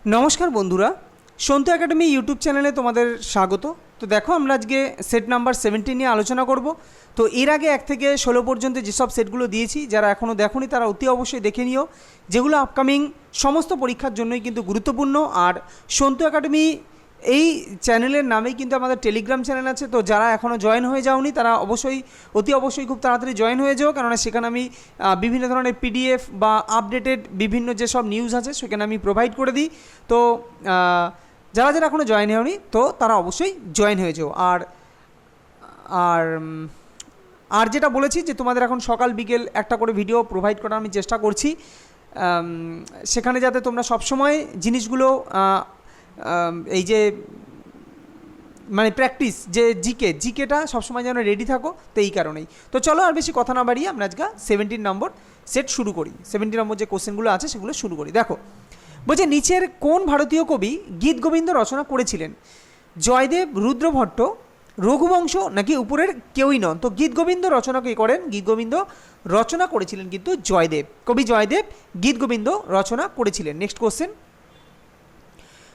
নমস্কার বন্ধুরা, Santu academy YouTube চ্যানেলে তোমাদের স্বাগত। তো দেখো, আমরা আজকে সেট নাম্বার 17 নিয়ে আলোচনা করব। তো এর আগে 1 থেকে 16 পর্যন্ত যেসব সেটগুলো দিয়েছি, যারা এখনও দেখোনি তারা অতি অবশ্যই দেখে নিও, যেগুলো আপকামিং সমস্ত পরীক্ষার জন্যই কিন্তু গুরুত্বপূর্ণ। আর সন্তু একাডেমি এই চ্যানেলের নামেই কিন্তু আমাদের টেলিগ্রাম চ্যানেল আছে। তো যারা এখনও জয়েন হয়ে যাওনি তারা অতি অবশ্যই খুব তাড়াতাড়ি জয়েন হয়ে যাও, কেননা সেখানে আমি বিভিন্ন ধরনের পিডিএফ বা আপডেটেড বিভিন্ন যেসব নিউজ আছে সেখানে আমি প্রোভাইড করে দিই। তো যারা যারা এখনও জয়েন হয়নি তো তারা অবশ্যই জয়েন হয়ে যাও। আর আর আর যেটা বলেছি যে তোমাদের এখন সকাল বিকেল একটা করে ভিডিও প্রোভাইড করার আমি চেষ্টা করছি, সেখানে যাতে তোমরা সবসময় জিনিসগুলো এই যে মানে প্র্যাকটিস যে জিকেটা সবসময় যেন রেডি থাকো, তো এই কারণেই। তো চলো আর বেশি কথা না বাড়িয়ে আমরা আজকে 17 নম্বর সেট শুরু করি। 17 নম্বর যে কোশ্চেনগুলো আছে সেগুলো শুরু করি। দেখো, বলছে নিচের কোন ভারতীয় কবি গীত গোবিন্দ রচনা করেছিলেন? জয়দেব, রুদ্রভট্ট, রঘুবংশ নাকি উপরের কেউই নন? তো গীত গোবিন্দ রচনা কে করেন? গীত গোবিন্দ রচনা করেছিলেন কিন্তু জয়দেব, কবি জয়দেব গীত গোবিন্দ রচনা করেছিলেন। নেক্সট কোশ্চেন,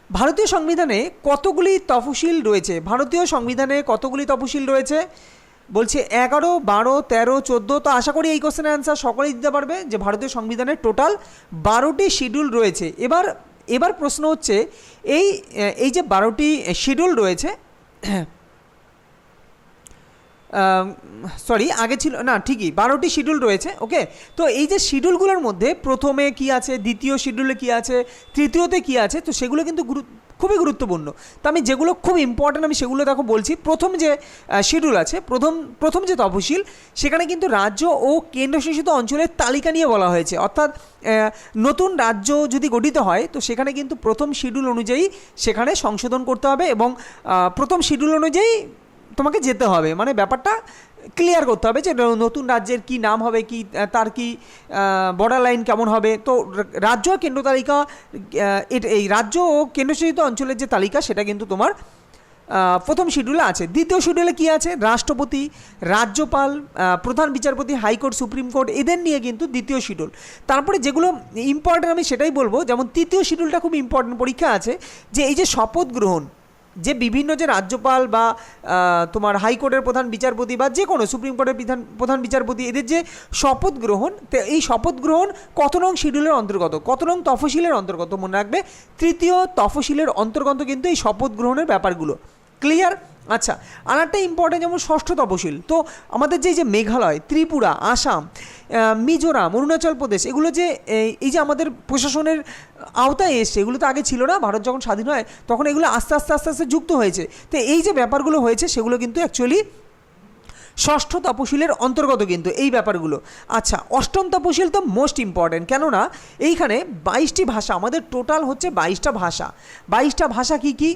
ভারতীয় সংবিধানে কতগুলি তফসিল রয়েছে? ভারতীয় সংবিধানে কতগুলি তফসিল রয়েছে? বলছে 11, 12, 13, 14। তো আশা করি এই কোশ্চেনের অ্যান্সার সকলেই দিতে পারবে যে ভারতীয় সংবিধানে টোটাল 12টি শিডিউল রয়েছে। এবার প্রশ্ন হচ্ছে এই যে 12টি শিডিউল রয়েছে, সরি আগে ছিল না, ঠিকই 12টি শিডিউল রয়েছে। ওকে, তো এই যে শিডিউলগুলোর মধ্যে প্রথমে কি আছে, দ্বিতীয় শিডিউলে কি আছে, তৃতীয়তে কি আছে, তো সেগুলো কিন্তু খুবই গুরুত্বপূর্ণ। তো আমি যেগুলো খুব ইম্পর্ট্যান্ট আমি সেগুলো দেখো বলছি। প্রথম যে শিডিউল আছে, প্রথম যে তফসিল, সেখানে কিন্তু রাজ্য ও কেন্দ্রশাসিত অঞ্চলের তালিকা নিয়ে বলা হয়েছে। অর্থাৎ নতুন রাজ্য যদি গঠিত হয় তো সেখানে কিন্তু প্রথম শিডিউল অনুযায়ী সেখানে সংশোধন করতে হবে এবং প্রথম শিডিউল অনুযায়ী তোমাকে যেতে হবে। মানে ব্যাপারটা ক্লিয়ার করতে হবে যে নতুন রাজ্যের কি নাম হবে, কি তার কি বর্ডার লাইন কেমন হবে। তো রাজ্য আর কেন্দ্র তালিকা, এই রাজ্য ও কেন্দ্রশাসিত অঞ্চলের যে তালিকা সেটা কিন্তু তোমার প্রথম শিডিউলে আছে। দ্বিতীয় শিডিউলে কি আছে? রাষ্ট্রপতি, রাজ্যপাল, প্রধান বিচারপতি, হাইকোর্ট, সুপ্রিম কোর্ট, এদের নিয়ে কিন্তু দ্বিতীয় শিডিউল। তারপরে যেগুলো ইম্পর্টেন্ট আমি সেটাই বলবো। যেমন তৃতীয় শিডিউলটা খুব ইম্পর্টেন্ট, পরীক্ষা আছে যে এই যে শপথ গ্রহণ, যে বিভিন্ন যে রাজ্যপাল বা তোমার হাইকোর্টের প্রধান বিচারপতি বা যে কোনো সুপ্রিম কোর্টের প্রধান বিচারপতি, এদের যে শপথ গ্রহণ, এই শপথ গ্রহণ কত নং শিডিউলের অন্তর্গত, কত নং তফসিলের অন্তর্গত? মনে রাখবে তৃতীয় তফসিলের অন্তর্গত কিন্তু এই শপথ গ্রহণের ব্যাপারগুলো। ক্লিয়ার? আচ্ছা, আর একটা ইম্পর্টেন্ট যেমন ষষ্ঠ তফসিল। তো আমাদের যে মেঘালয়, ত্রিপুরা, আসাম, মিজোরাম, অরুণাচল প্রদেশ, এগুলো যে এই যে আমাদের প্রশাসনের আওতায় এসছে, এগুলো তো আগে ছিল না। ভারত যখন স্বাধীন হয় তখন এগুলো আস্তে আস্তে যুক্ত হয়েছে। তো এই যে ব্যাপারগুলো হয়েছে সেগুলো কিন্তু অ্যাকচুয়ালি ষষ্ঠ তপশিলের অন্তর্গত কিন্তু এই ব্যাপারগুলো। আচ্ছা, অষ্টম তপশিল তো মোস্ট ইম্পর্ট্যান্ট, কেননা এইখানে 22টি ভাষা, আমাদের টোটাল হচ্ছে 22টা ভাষা। 22টা ভাষা কি কি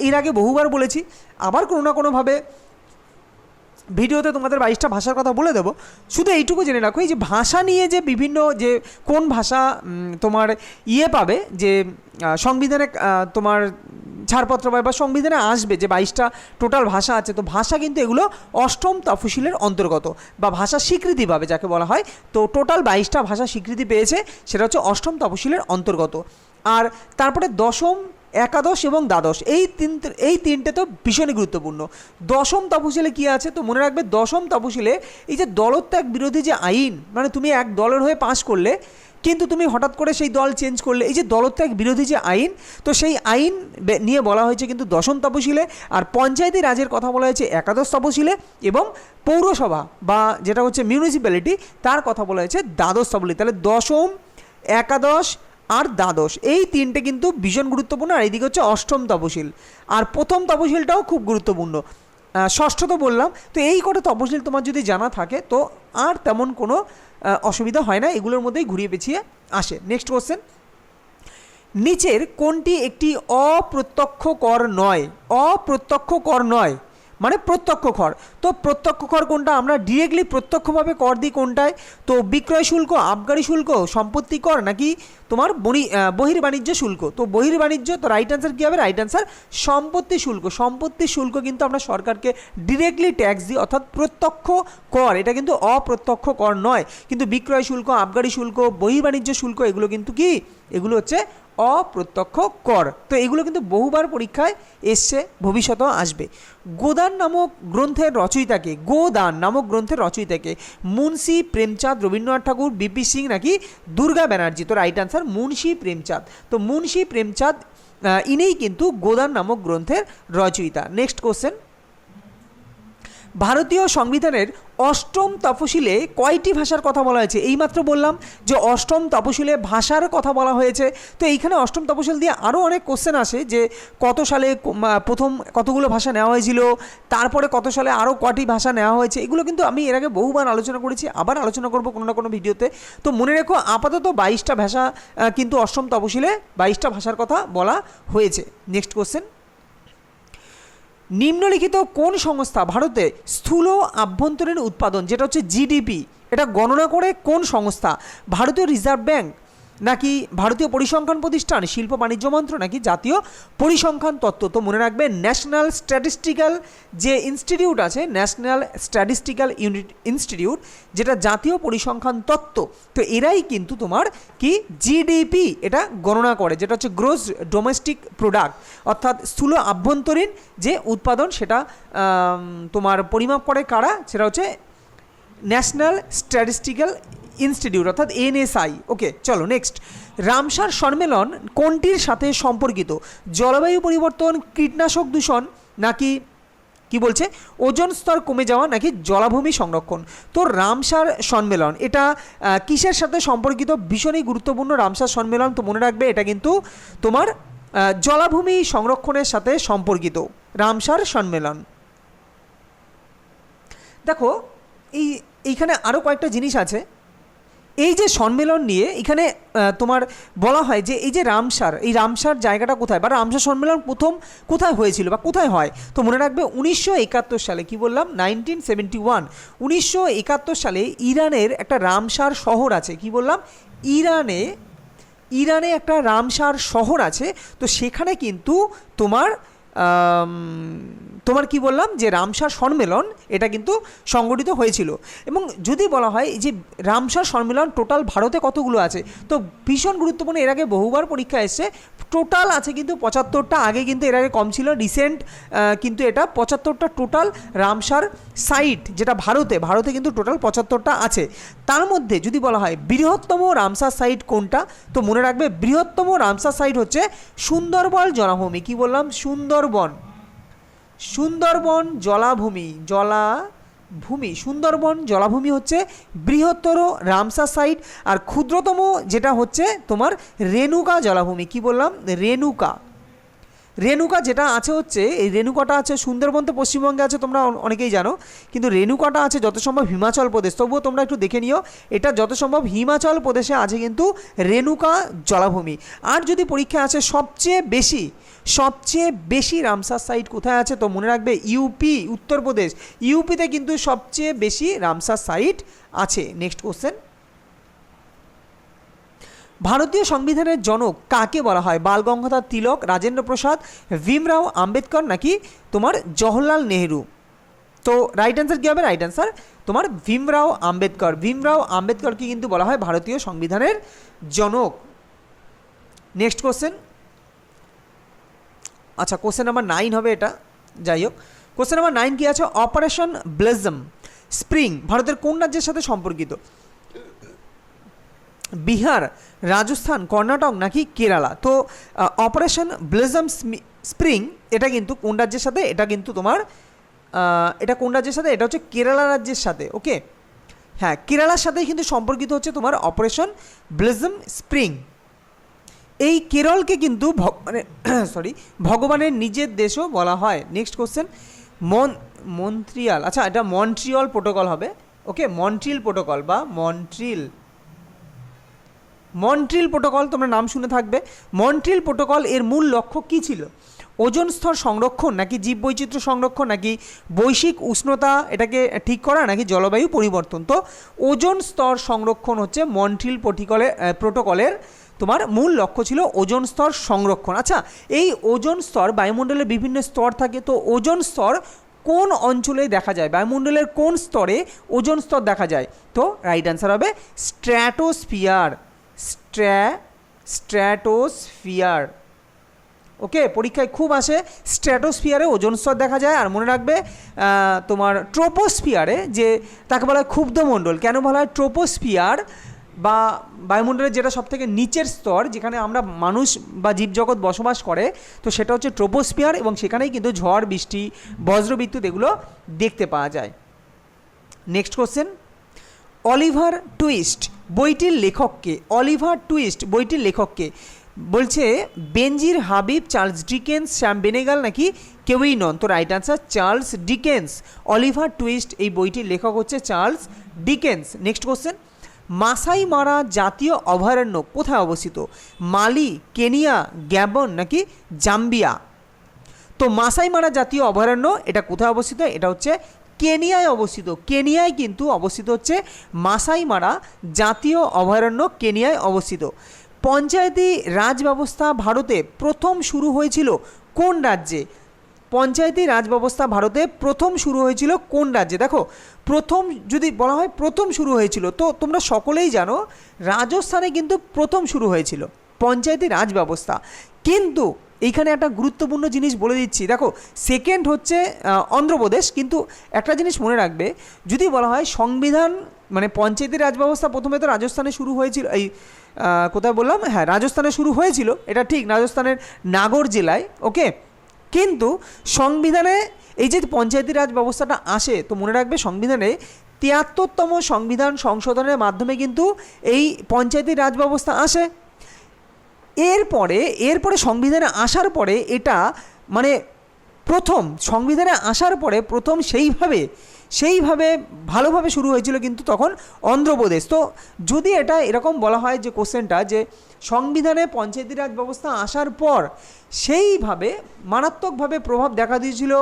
এর আগে বহুবার বলেছি, আবার কোনো না কোনোভাবে ভিডিওতে তোমাদের 22টা ভাষার কথা বলে দেবো। শুধু এইটুকু জেনে রাখো, এই যে ভাষা নিয়ে যে বিভিন্ন যে কোন ভাষা তোমার পাবে, যে সংবিধানে তোমার ছাড়পত্র পাবে বা সংবিধানে আসবে, যে 22টা টোটাল ভাষা আছে, তো ভাষা কিন্তু এগুলো অষ্টম তফসিলের অন্তর্গত বা ভাষা স্বীকৃতি পাবে যাকে বলা হয়। তো টোটাল 22টা ভাষা স্বীকৃতি পেয়েছে, সেটা হচ্ছে অষ্টম তফসিলের অন্তর্গত। আর তারপরে দশম, একাদশ এবং দ্বাদশ, এই তিনটে তো ভীষণই গুরুত্বপূর্ণ। দশম তফসিলে কি আছে? তো মনে রাখবে দশম তফসিলে এই যে দলত্যাগ বিরোধী যে আইন, মানে তুমি এক দলের হয়ে পাশ করলে কিন্তু তুমি হঠাৎ করে সেই দল চেঞ্জ করলে, এই যে দলত্যাগ বিরোধী যে আইন, তো সেই আইন নিয়ে বলা হয়েছে কিন্তু দশম তফসিলে। আর পঞ্চায়েতি রাজের কথা বলা হয়েছে একাদশ তফসিলে, এবং পৌরসভা বা যেটা হচ্ছে মিউনিসিপ্যালিটি, তার কথা বলা হয়েছে দ্বাদশ তফসিলে। তাহলে দশম, একাদশ আর দ্বাদশ, এই তিনটে কিন্তু ভীষণ গুরুত্বপূর্ণ। আর এইদিকে হচ্ছে অষ্টম তপশিল, আর প্রথম তপশিলটাও খুব গুরুত্বপূর্ণ। ষষ্ঠ তো বললাম। তো এই কটা তপশিল তোমার যদি জানা থাকে তো আর তেমন কোনো অসুবিধা হয় না, এগুলোর মধ্যেই ঘুরিয়ে পেঁচিয়ে আসে। নেক্সট কোশ্চেন, নিচের কোনটি একটি অপ্রত্যক্ষ কর নয়? অপ্রত্যক্ষ কর নয় মানে প্রত্যক্ষ কর। তো প্রত্যক্ষ কর কোনটা? আমরা ডিরেক্টলি প্রত্যক্ষভাবে কর দিই কোনটায়? তো বিক্রয় শুল্ক, আবগারি শুল্ক, সম্পত্তি কর, নাকি তোমার বহির্বাণিজ্য শুল্ক? তো বহির্বাণিজ্য, তো রাইট অ্যান্সার কী হবে? রাইট অ্যান্সার সম্পত্তি শুল্ক। সম্পত্তি শুল্ক কিন্তু আমরা সরকারকে ডিরেক্টলি ট্যাক্স দিই, অর্থাৎ প্রত্যক্ষ কর, এটা কিন্তু অপ্রত্যক্ষ কর নয়। কিন্তু বিক্রয় শুল্ক, আবগারি শুল্ক, বহির্বাণিজ্য শুল্ক, এগুলো কিন্তু কি? এগুলো হচ্ছে অপ্রত্যক্ষ কর। তো এগুলো কিন্তু বহুবার পরীক্ষায় এসছে, ভবিষ্যতেও আসবে। গোদান নামক গ্রন্থের রচয়িতাকে, গোদান নামক গ্রন্থের রচয়িতাকে মুন্সি প্রেমচাঁদ, রবীন্দ্রনাথ ঠাকুর, বিপি সিং নাকি দুর্গা ব্যানার্জি? তো রাইট আনসার মুন্সি প্রেমচাঁদ। তো মুন্সি প্রেমচাঁদ ইনিই কিন্তু গোদান নামক গ্রন্থের রচয়িতা। নেক্সট কোশ্চেন, ভারতীয় সংবিধানের অষ্টম তফসিলে কয়টি ভাষার কথা বলা হয়েছে? এইমাত্র বললাম যে অষ্টম তফসিলে ভাষার কথা বলা হয়েছে। তো এইখানে অষ্টম তফসিল দিয়ে আরও অনেক কোশ্চেন আসে যে কত সালে প্রথম কতগুলো ভাষা নেওয়া হয়েছিল, তারপরে কত সালে আরও কটি ভাষা নেওয়া হয়েছে। এগুলো কিন্তু আমি এর আগে বহুবার আলোচনা করেছি, আবার আলোচনা করব কোনো না কোনো ভিডিওতে। তো মনে রেখো আপাতত 22টা ভাষা কিন্তু অষ্টম তফসিলে 22টা ভাষার কথা বলা হয়েছে। নেক্সট কোশ্চেন, নিম্নলিখিত কোন সংস্থা ভারতে স্থূল আভ্যন্তরীণ উৎপাদন, যেটা হচ্ছে জিডিপি, এটা গণনা করে কোন সংস্থা? ভারতীয় রিজার্ভ ব্যাঙ্ক নাকি ভারতীয় পরিসংখ্যান প্রতিষ্ঠান, শিল্প বাণিজ্য মন্ত্র নাকি জাতীয় পরিসংখ্যান তত্ত্ব? তো মনে রাখবে ন্যাশনাল স্ট্যাটিস্টিক্যাল যে ইনস্টিটিউট আছে, ন্যাশনাল স্ট্যাটিস্টিক্যাল ইনস্টিটিউট, যেটা জাতীয় পরিসংখ্যান তত্ত্ব, তো এরাই কিন্তু তোমার কি জিডিপি এটা গণনা করে, যেটা হচ্ছে গ্রোস ডোমেস্টিক প্রোডাক্ট, অর্থাৎ স্থূল আভ্যন্তরীণ যে উৎপাদন সেটা তোমার পরিমাপ করে কারা? সেটা হচ্ছে ন্যাশনাল স্ট্যাটিস্টিক্যাল ইনস্টিটিউট অর্থাৎ এনএসআই। ওকে, চলো নেক্সট, রামসার সম্মেলন কোনটির সাথে সম্পর্কিত? জলবায়ু পরিবর্তন, কীটনাশক দূষণ নাকি কি বলছে ওজোন স্তর কমে যাওয়া নাকি জলাভূমি সংরক্ষণ? তো রামসার সম্মেলন এটা কিসের সাথে সম্পর্কিত? ভীষণই গুরুত্বপূর্ণ রামসার সম্মেলন। তো মনে রাখবে এটা কিন্তু তোমার জলাভূমি সংরক্ষণের সাথে সম্পর্কিত রামসার সম্মেলন। দেখো এইখানে আরও কয়েকটা জিনিস আছে। এই যে সম্মেলন নিয়ে এখানে তোমার বলা হয় যে এই যে রামসার, এই রামসার জায়গাটা কোথায় বা রামসার সম্মেলন প্রথম কোথায় হয়েছিল বা কোথায় হয়? তো মনে রাখবে 1971 সালে, কি বললাম 1971, 1971 সালে ইরানের একটা রামসার শহর আছে। কি বললাম? ইরানে একটা রামসার শহর আছে। তো সেখানে কিন্তু তোমার কি বললাম যে রামসার সম্মেলন এটা কিন্তু সংগঠিত হয়েছিল। এবং যদি বলা হয় যে রামসার সম্মেলন টোটাল ভারতে কতগুলো আছে, তো ভীষণ গুরুত্বপূর্ণ, এর আগে বহুবার পরীক্ষা এসছে। টোটাল আছে কিন্তু 75টা, আগে কিন্তু এর আগে কম ছিল, রিসেন্ট কিন্তু এটা 75টা টোটাল রামসার সাইট, যেটা ভারতে কিন্তু টোটাল 75টা আছে। তার মধ্যে যদি বলা হয় বৃহত্তম রামসার সাইট কোনটা, তো মনে রাখবে বৃহত্তম রামসার সাইট হচ্ছে সুন্দরবন জলাভূমি। কি বললাম? সুন্দরবন জলাভূমি, সুন্দরবন জলাভূমি হচ্ছে বৃহত্তর রামসার সাইট। আর ক্ষুদ্রতম যেটা হচ্ছে তোমার রেণুকা জলাভূমি। কি বললাম? রেণুকা যেটা আছে হচ্ছে, এই রেণুকাটা আছে সুন্দরবন তো পশ্চিমবঙ্গে আছে, তোমরা অনেকেই জানো, কিন্তু রেণুকাটা আছে যত সম্ভব হিমাচল প্রদেশ। তবুও তোমরা একটু দেখে নিও, এটা যত সম্ভব হিমাচল প্রদেশে আছে কিন্তু রেণুকা জলাভূমি। আর যদি পরীক্ষা আছে সবচেয়ে বেশি রামসার সাইট কোথায় আছে, তো মনে রাখবে ইউপি, উত্তরপ্রদেশ, ইউপিতে কিন্তু সবচেয়ে বেশি রামসার সাইট আছে। নেক্সট কোশ্চেন, ভারতীয় সংবিধানের জনক কাকে বলা হয়? বাল গঙ্গাধর তিলক, রাজেন্দ্র প্রসাদ, ভীমরাও আম্বেদকর নাকি তোমার জওহরলাল নেহেরু? তো রাইট অ্যান্সার কী হবে? রাইট অ্যান্সার তোমার ভীমরাও আম্বেদকরকে কিন্তু বলা হয় ভারতীয় সংবিধানের জনক। নেক্সট কোশ্চেন, আচ্ছা কোশ্চেন নাম্বার 9 হবে এটা, যাই হোক। কোশ্চেন নাম্বার 9 কি আছে? অপারেশন ব্লেজম স্প্রিং ভারতের কোন রাজ্যের সাথে সম্পর্কিত? বিহার, রাজস্থান, কর্ণাটক নাকি কেরালা? তো অপারেশন ব্লেজম স্প্রিং এটা কিন্তু কোন রাজ্যের সাথে? এটা কিন্তু তোমার এটা কোন রাজ্যের সাথে? এটা হচ্ছে কেরালা রাজ্যের সাথে। ওকে, হ্যাঁ, কেরালার সাথেই কিন্তু সম্পর্কিত হচ্ছে তোমার অপারেশন ব্লেজম স্প্রিং। এই কেরলকে কিন্তু ভগবানের নিজের দেশও বলা হয়। নেক্সট কোশ্চেন, মন্ট্রিয়াল, আচ্ছা এটা মন্ট্রিয়াল প্রোটোকল হবে। ওকে, মন্ট্রিল প্রোটোকল বা মন্ট্রিল প্রোটোকল তোমরা নাম শুনে থাকবে। মন্ট্রিল প্রোটোকল এর মূল লক্ষ্য কী ছিল? ওজোন স্তর সংরক্ষণ নাকি জীববৈচিত্র্য সংরক্ষণ নাকি বৈশ্বিক উষ্ণতা এটাকে ঠিক করা নাকি জলবায়ু পরিবর্তন? তো ওজোন স্তর সংরক্ষণ হচ্ছে মন্ট্রিল প্রোটোকলের তোমার মূল লক্ষ্য ছিল ওজোন স্তর সংরক্ষণ। আচ্ছা, এই ওজোন স্তর বায়ুমণ্ডলের বিভিন্ন স্তর থাকে, তো ওজোন স্তর কোন অঞ্চলে দেখা যায়? বায়ুমণ্ডলের কোন স্তরে ওজোন স্তর দেখা যায়? তো রাইট অ্যান্সার হবে স্ট্র্যাটোস্ফিয়ার। স্ট্র্যাটোস্ফিয়ার। ওকে, পরীক্ষায় খুব আসে, স্ট্র্যাটোস্ফিয়ারে ওজোন স্তর দেখা যায়। আর মনে রাখবে তোমার ট্রোপোস্ফিয়ারে, যে তাকে বলা হয় ক্ষুব্ধমণ্ডল। কেন বলা হয় ট্রোপোস্ফিয়ার বা বায়ুমণ্ডলের যেটা সবথেকে নিচের স্তর, যেখানে আমরা মানুষ বা জীবজগৎ বসবাস করে, তো সেটা হচ্ছে ট্রোপোস্ফিয়ার, এবং সেখানেই কিন্তু ঝড় বৃষ্টি বজ্রবিদ্যুৎ এগুলো দেখতে পাওয়া যায়। নেক্সট কোশ্চেন, অলিভার টুইস্ট বইটির লেখককে? অলিভার টুইস্ট বইটির লেখককে? বলছে বেনজির হাবিব, চার্লস ডিকেন্স, শ্যাম বেনেগাল, নাকি কেউই নন। তো right answer Charles Dickens. Oliver twist এই বইটির লেখক হচ্ছে চার্লস ডিকেন্স। নেক্সট কোশ্চেন, মাসাই মারা জাতীয় অভয়ারণ্য কোথায় অবস্থিত? মালি, কেনিয়া, গ্যাবন, নাকি জাম্বিয়া? তো মাসাই মারা জাতীয় অভয়ারণ্য এটা কোথায় অবস্থিত? এটা হচ্ছে কেনিয়ায় অবস্থিত। কেনিয়ায় কিন্তু অবস্থিত হচ্ছে মাসাই মারা জাতীয় অভয়ারণ্য, কেনিয়ায় অবস্থিত। পঞ্চায়েতি রাজ ব্যবস্থা ভারতে প্রথম শুরু হয়েছিল কোন রাজ্যে? পঞ্চায়েতি রাজ ব্যবস্থা ভারতে প্রথম শুরু হয়েছিল কোন রাজ্যে? দেখো, প্রথম যদি বলা হয় প্রথম শুরু হয়েছিল, তো তোমরা সকলেই জানো রাজস্থানে কিন্তু প্রথম শুরু হয়েছিল পঞ্চায়েতি রাজ ব্যবস্থা। কিন্তু এইখানে একটা গুরুত্বপূর্ণ জিনিস বলে দিচ্ছি, দেখো সেকেন্ড হচ্ছে অন্ধ্রপ্রদেশ। কিন্তু একটা জিনিস মনে রাখবে, যদি বলা হয় সংবিধান মানে পঞ্চায়েতি রাজ ব্যবস্থা প্রথমে তো রাজস্থানে শুরু হয়েছিল, এই কোথায় বললাম, হ্যাঁ রাজস্থানে শুরু হয়েছিল, এটা ঠিক, রাজস্থানের নাগর জেলায়। ওকে, কিন্তু সংবিধানে এই যে পঞ্চায়েতি রাজ ব্যবস্থাটা আসে, তো মনে রাখবে সংবিধানে ৭৩তম সংবিধান সংশোধনের মাধ্যমে কিন্তু এই পঞ্চায়েতি রাজ ব্যবস্থা আসে। এরপরে সংবিধানে আসার পরে এটা মানে প্রথম সংবিধানে আসার পরে প্রথম সেইভাবে ভালোভাবে শুরু হয়েছিল কিন্তু তখন অন্ধ্রপ্রদেশ। তো যদি এটা এরকম বলা হয় যে কোশ্চেনটা, যে সংবিধানে পঞ্চায়েতি রাজ ব্যবস্থা আসার পর সেইভাবে মারাত্মকভাবে প্রভাব দেখা দিয়েছিল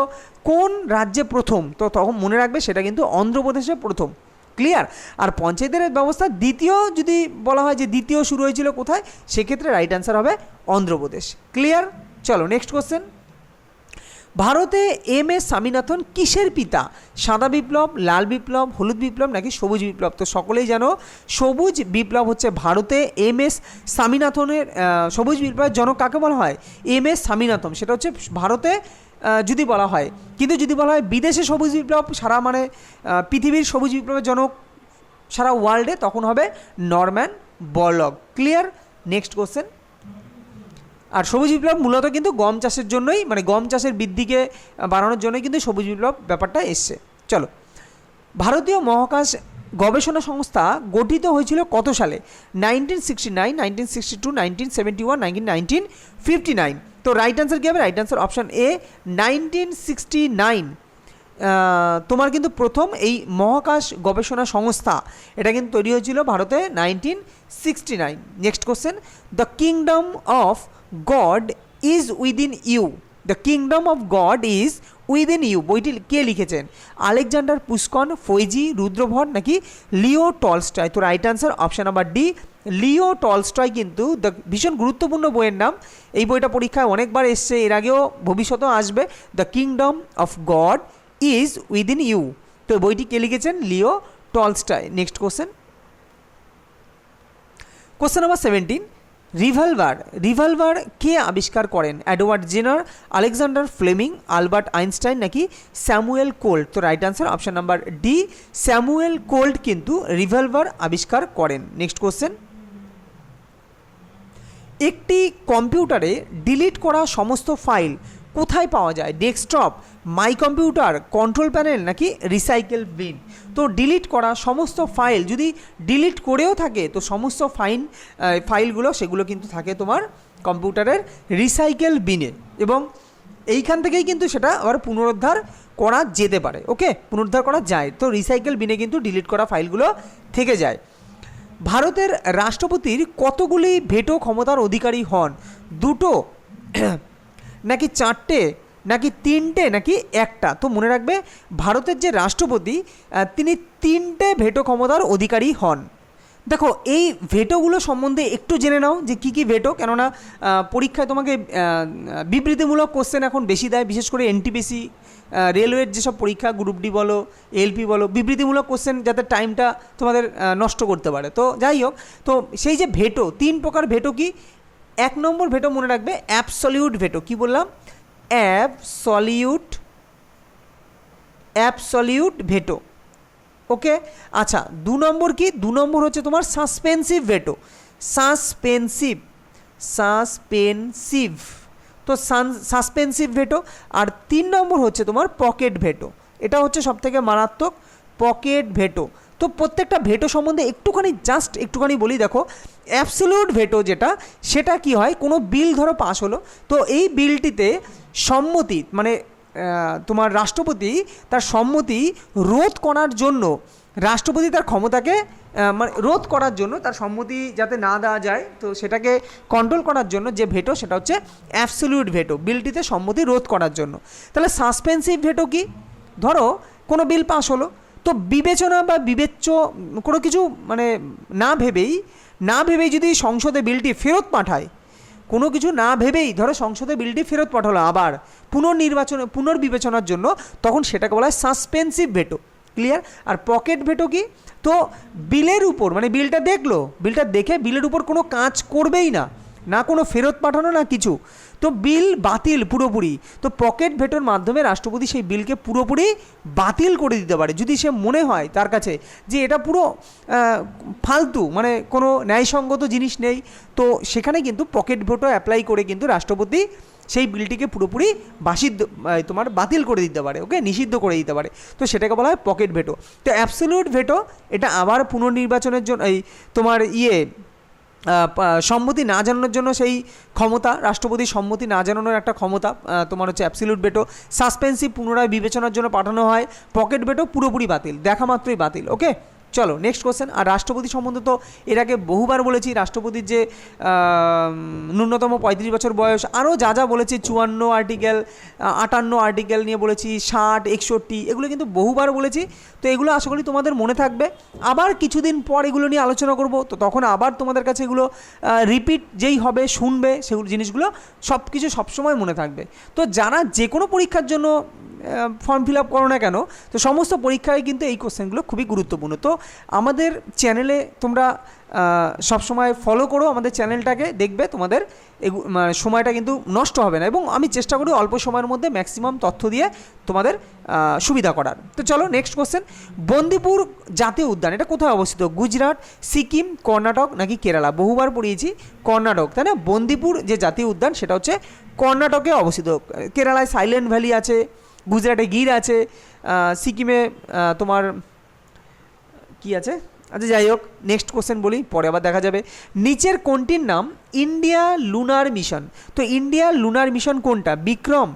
কোন রাজ্যে প্রথম, তো তখন মনে রাখবে সেটা কিন্তু অন্ধ্রপ্রদেশে প্রথম। ক্লিয়ার? আর পঞ্চায়েতের ব্যবস্থা দ্বিতীয় যদি বলা হয় যে দ্বিতীয় শুরু হয়েছিল কোথায়, সেক্ষেত্রে রাইট অ্যান্সার হবে অন্ধ্রপ্রদেশ। ক্লিয়ার? চলো নেক্সট কোশ্চেন, ভারতে এম এস স্বামীনাথন কিসের পিতা? সাদা বিপ্লব, লাল বিপ্লব, হলুদ বিপ্লব, নাকি সবুজ বিপ্লব? তো সকলেই জানো সবুজ বিপ্লব হচ্ছে ভারতে এম এস স্বামীনাথনের, সবুজ বিপ্লবের জনক কাকে বলা হয়? M S Swaminathan. সেটা হচ্ছে ভারতে যদি বলা হয়, কিন্তু যদি বলা হয় বিদেশে সবুজ বিপ্লব, সারা মানে পৃথিবীর সবুজ বিপ্লবের জনক সারা ওয়ার্ল্ডে, তখন হবে নরম্যান বরলগ। ক্লিয়ার? নেক্সট কোশ্চেন, আর সবুজ বিপ্লব মূলত কিন্তু গম চাষের জন্যই, মানে গম চাষের বৃদ্ধিকে বাড়ানোর জন্যই কিন্তু সবুজ বিপ্লব ব্যাপারটা এসছে। চলো, ভারতীয় মহাকাশ গবেষণা সংস্থা গঠিত হয়েছিল কত সালে? 1969, 1962, 1971, 1959। তো রাইট অ্যান্সার কী হবে? Right answer option A 1969। তোমার কিন্তু প্রথম এই মহাকাশ গবেষণা সংস্থা এটা কিন্তু তৈরি হয়েছিল ভারতে 1969। Next question, the kingdom of God is within you. The kingdom of God is within you বইটি কে লিখেছেন? আলেকজান্ডার পুস্কন, ফৈজি, রুদ্রভট, নাকি লিও টলস্টয়? তো right answer option number D, Leo Tolstoy কিন্তু দ্য ভীষণ গুরুত্বপূর্ণ বইয়ের নাম। এই বইটা পরীক্ষায় অনেকবার এসছে, এর আগেও ভবিষ্যতেও আসবে। The kingdom of God is within you, তো বইটি কে লিখেছেন? Leo Tolstoy. Next question, question number 17, revolver কে আবিষ্কার করেন? Edward Jenner, Alexander Fleming, Albert Einstein, নাকি স্যামুয়েল কোল্ট? তো right answer option number D, Samuel Colt কিন্তু রিভলভার আবিষ্কার করেন। নেক্সট কোশ্চেন, একটি কম্পিউটারে ডিলিট করা সমস্ত ফাইল কোথায় পাওয়া যায়? Desktop, my computer, control panel, নাকি রিসাইকেল বিন? তো ডিলিট করা সমস্ত ফাইল যদি ডিলিট করেও থাকে, তো সমস্ত ফাইলগুলো সেগুলো কিন্তু থাকে তোমার কম্পিউটারের রিসাইকেল বিনে, এবং এইখান থেকেই কিন্তু সেটা আবার পুনরুদ্ধার করা যেতে পারে। ওকে, পুনরুদ্ধার করা যায়, তো রিসাইকেল বিনে কিন্তু ডিলিট করা ফাইলগুলো থেকে যায়। ভারতের রাষ্ট্রপতির কতগুলি ভেটো ক্ষমতার অধিকারী হন? 2টো, নাকি 4টে, নাকি 3টে, নাকি 1টা? তো মনে রাখবে ভারতের যে রাষ্ট্রপতি তিনি 3টে ভেটো ক্ষমতার অধিকারী হন। দেখো এই ভেটোগুলো সম্বন্ধে একটু জেনে নাও যে কী কী ভেটো, কেননা পরীক্ষায় তোমাকে বিবৃতিমূলক কোশ্চেন এখন বেশি দেয়, বিশেষ করে এনটিপিসি রেলওয়ের যেসব পরীক্ষা, গ্রুপ ডি বলো, এলপি বলো, বিবৃতিমূলক কোশ্চেন যাতে টাইমটা তোমাদের নষ্ট করতে পারে। তো যাই হোক, তো সেই যে ভেটো, 3 প্রকার ভেটো কি? 1 নম্বর ভেটো মনে রাখবে অ্যাবসলিউট ভেটো। কি বললাম? Absolute veto. ওকে, আচ্ছা 2 নম্বর কি? 2 নম্বর হচ্ছে তোমার সাসপেন্সিভ ভেটো। সাসপেন্সিভ তো সাসপেন্সিভ ভেটো। আর 3 নম্বর হচ্ছে তোমার পকেট ভেটো। এটা হচ্ছে সবথেকে মারাত্মক, পকেট ভেটো। তো প্রত্যেকটা ভেটো সম্বন্ধে একটুখানি বলি। দেখো, অ্যাবসলিউট ভেটো যেটা, সেটা কি হয়, কোনো বিল ধরো পাস হলো, তো এই বিলটিতে সম্মতি মানে তোমার রাষ্ট্রপতি তার সম্মতি রোধ করার জন্য, রাষ্ট্রপতি তার ক্ষমতাকে মানে রোধ করার জন্য, তার সম্মতি যাতে না দেওয়া যায়, তো সেটাকে কন্ট্রোল করার জন্য যে ভেটো সেটা হচ্ছে অ্যাবসলিউট ভেটো, বিলটিতে সম্মতি রোধ করার জন্য। তাহলে সাসপেন্সিভ ভেটো কি? ধরো কোনো বিল পাস হলো, তো বিবেচনা বা বিবেচ্য কোনো কিছু মানে না ভেবেই যদি সংসদে বিলটি ফেরত পাঠায়, কোনো কিছু না ভেবেই ধরো সংসদে বিলটি ফেরত পাঠালো আবার পুনর্বিবেচনার জন্য, তখন সেটাকে বলা হয় সাসপেন্সিভ ভেটো। ক্লিয়ার? আর পকেট ভেটো কি? তো বিলের উপর মানে বিলটা দেখে বিলের উপর কোনো কাজ করবেই না, না কোনো ফেরত পাঠানো না কিছু, তো বিল বাতিল পুরোপুরি। তো পকেট ভেটোর মাধ্যমে রাষ্ট্রপতি সেই বিলকে পুরোপুরি বাতিল করে দিতে পারে যদি সে মনে হয় তার কাছে যে এটা পুরো ফালতু, মানে কোনো ন্যায়সঙ্গত জিনিস নেই, তো সেখানে কিন্তু পকেট ভেটো অ্যাপ্লাই করে কিন্তু রাষ্ট্রপতি সেই বিলটিকে পুরোপুরি তোমার বাতিল করে দিতে পারে, ওকে, নিষিদ্ধ করে দিতে পারে। তো সেটাকে বলা হয় পকেট ভেটো। তো অ্যাবসলিউট ভেটো এটা আবার পুনর্নির্বাচনের জন্য এই তোমার সম্মতি না জানানোর জন্য সেই ক্ষমতা, রাষ্ট্রপতির সম্মতি না জানানোর একটা ক্ষমতা তোমার হচ্ছে অ্যাবসলিউট ভেটো। সাসপেন্সিভ পুনরায় বিবেচনার জন্য পাঠানো হয়। পকেট ভেটো পুরোপুরি বাতিল, দেখা মাত্রই বাতিল। ওকে, চলো নেক্সট কোশ্চেন। আর রাষ্ট্রপতি সম্বন্ধে তো এর আগে বহুবার বলেছি, রাষ্ট্রপতির যে ন্যূনতম 35 বছর বয়স, আরও যা বলেছি 54 আর্টিকেল 58 আর্টিকেল নিয়ে বলেছি, 60 61 এগুলো কিন্তু বহুবার বলেছি। তো এগুলো আশা করি তোমাদের মনে থাকবে। আবার কিছুদিন পর এগুলো নিয়ে আলোচনা করব, তো তখন আবার তোমাদের কাছে এগুলো রিপিট যেই হবে শুনবে, সেগুলো জিনিসগুলো সব কিছু সবসময় মনে থাকবে। তো যারা যে কোনো পরীক্ষার জন্য ফর্ম ফিল আপ করো না কেন, তো সমস্ত পরীক্ষায় কিন্তু এই কোশ্চেনগুলো খুবই গুরুত্বপূর্ণ। তো আমাদের চ্যানেলে তোমরা সবসময় ফলো করো আমাদের চ্যানেলটাকে, দেখবে তোমাদের সময়টা কিন্তু নষ্ট হবে না, এবং আমি চেষ্টা করি অল্প সময়ের মধ্যে ম্যাক্সিমাম তথ্য দিয়ে তোমাদের সুবিধা করার। তো চলো নেক্সট কোশ্চেন। বন্দিপুর জাতীয় উদ্যান এটা কোথায় অবস্থিত? গুজরাট, সিকিম, কর্ণাটক নাকি কেরালা? বহুবার পড়িয়েছি কর্ণাটক, তাই না? বন্দিপুর যে জাতীয় উদ্যান সেটা হচ্ছে কর্ণাটকে অবস্থিত। কেরালায় সাইলেন্ট ভ্যালি আছে, গুজরাটে গির আছে, সিকিমে তোমার কি আছে, আচ্ছা যাই হোক, নেক্সট কোশ্চেন বলি, পরে আবার দেখা যাবে। নিচের কোনটির নাম ইন্ডিয়া লুনার মিশন? তো ইন্ডিয়া লুনার মিশন কোনটা? বিক্রম,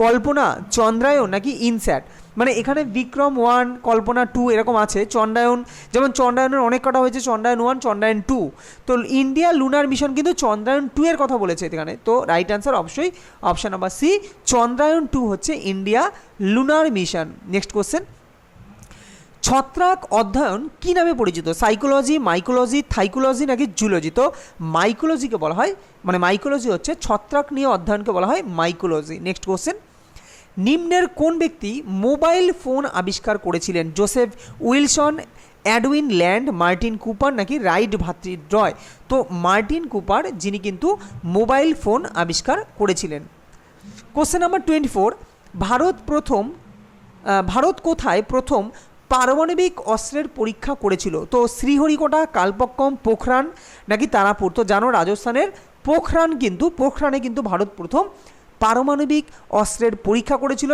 কল্পনা, চন্দ্রায়ন নাকি ইনস্যাট? মানে এখানে বিক্রম 1, কল্পনা 2 এরকম আছে, চন্দ্রায়ন যেমন চন্দ্রায়নের অনেক কটা হয়েছে, চন্দ্রায়ন 1, চন্দ্রায়ন 2, তো ইন্ডিয়া লুনার মিশন কিন্তু চন্দ্রায়ন 2 এর কথা বলেছে এখানে। তো রাইট অ্যান্সার অবশ্যই অপশান নাম্বার সি, চন্দ্রায়ন 2 হচ্ছে India lunar mission. Next question. ছত্রাক অধ্যয়ন কি নামে পরিচিত? সাইকোলজি, মাইকোলজি, থাইকোলজি নাকি জুলজি? তো মাইকোলজিকে বলা হয়, মানে মাইকোলজি হচ্ছে ছত্রাক নিয়ে অধ্যয়নকে বলা হয় মাইকোলজি। Next question. নিম্নের কোন ব্যক্তি মোবাইল ফোন আবিষ্কার করেছিলেন? Joseph Wilson, Edwin land, Martin Cooper নাকি রাইট ভ্রাতৃদ্বয়? তো মার্টিন কুপার যিনি কিন্তু মোবাইল ফোন আবিষ্কার করেছিলেন। Question number 24। ভারত কোথায় প্রথম পারমাণবিক অস্ত্রের পরীক্ষা করেছিল? তো শ্রীহরিকোটা, কালপক্কম, পোখরান নাকি তারাপুর? তো জানো রাজস্থানের পোখরানে কিন্তু ভারত প্রথম পারমাণবিক অস্ত্রের পরীক্ষা করেছিল।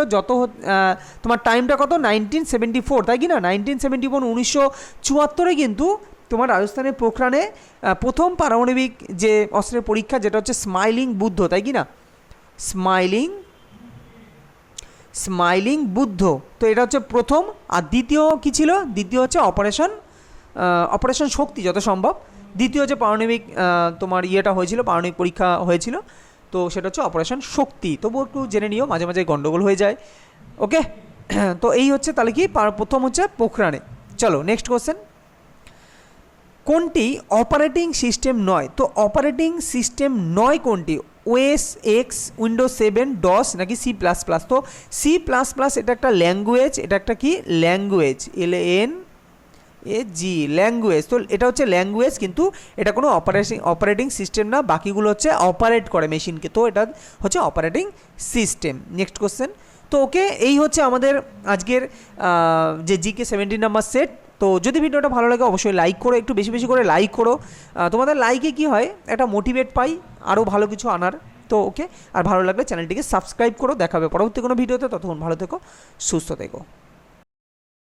তোমার টাইমটা কত? 1974, তাই কি না? 1974, 1974 কিন্তু তোমার রাজস্থানের পোখরানে প্রথম পারমাণবিক যে অস্ত্রের পরীক্ষা, যেটা হচ্ছে স্মাইলিং বুদ্ধ, তাই কি না? স্মাইলিং বুদ্ধ, তো এটা হচ্ছে প্রথম। আর দ্বিতীয় কি ছিল? দ্বিতীয় হচ্ছে অপারেশন শক্তি যত সম্ভব। দ্বিতীয় হচ্ছে পারমাণবিক তোমার হয়েছিল, পারমাণবিক পরীক্ষা হয়েছিল, তো সেটা হচ্ছে অপারেশন শক্তি। তবুও একটু জেনে নিও, মাঝে মাঝে গন্ডগোল হয়ে যায়। ওকে, তো এই হচ্ছে তাহলে কি প্রথম হচ্ছে পোখরানে। চলো নেক্সট কোশ্চেন। কোনটি অপারেটিং সিস্টেম নয়? তো অপারেটিং সিস্টেম নয় কোনটি? ওএস এক্স, উইন্ডোজ 7, ডস নাকি C++? তো C++ এটা একটা ল্যাঙ্গুয়েজ, এটা একটা কি ল্যাঙ্গুয়েজ, জি ল্যাঙ্গুয়েজ, তো এটা হচ্ছে ল্যাঙ্গুয়েজ, কিন্তু এটা কোনো অপারেটিং সিস্টেম না, বাকিগুলো হচ্ছে অপারেট করে মেশিনকে, তো এটা হচ্ছে অপারেটিং সিস্টেম। Next question. তো ওকে, এই হচ্ছে আমাদের আজকের যে জিকে 17 নাম্বার সেট। তো যদি ভিডিওটা ভালো লাগে অবশ্যই লাইক করো, একটু বেশি বেশি করে লাইক করো, তোমাদের লাইকে কি হয় একটা মোটিভেট পাই আরও ভালো কিছু আনার। তো ওকে, আর ভালো লাগলে চ্যানেলটিকে সাবস্ক্রাইব করো, দেখা হবে পরবর্তী কোনো ভিডিওতে, ততক্ষণ ভালো থেকো, সুস্থ থেকো।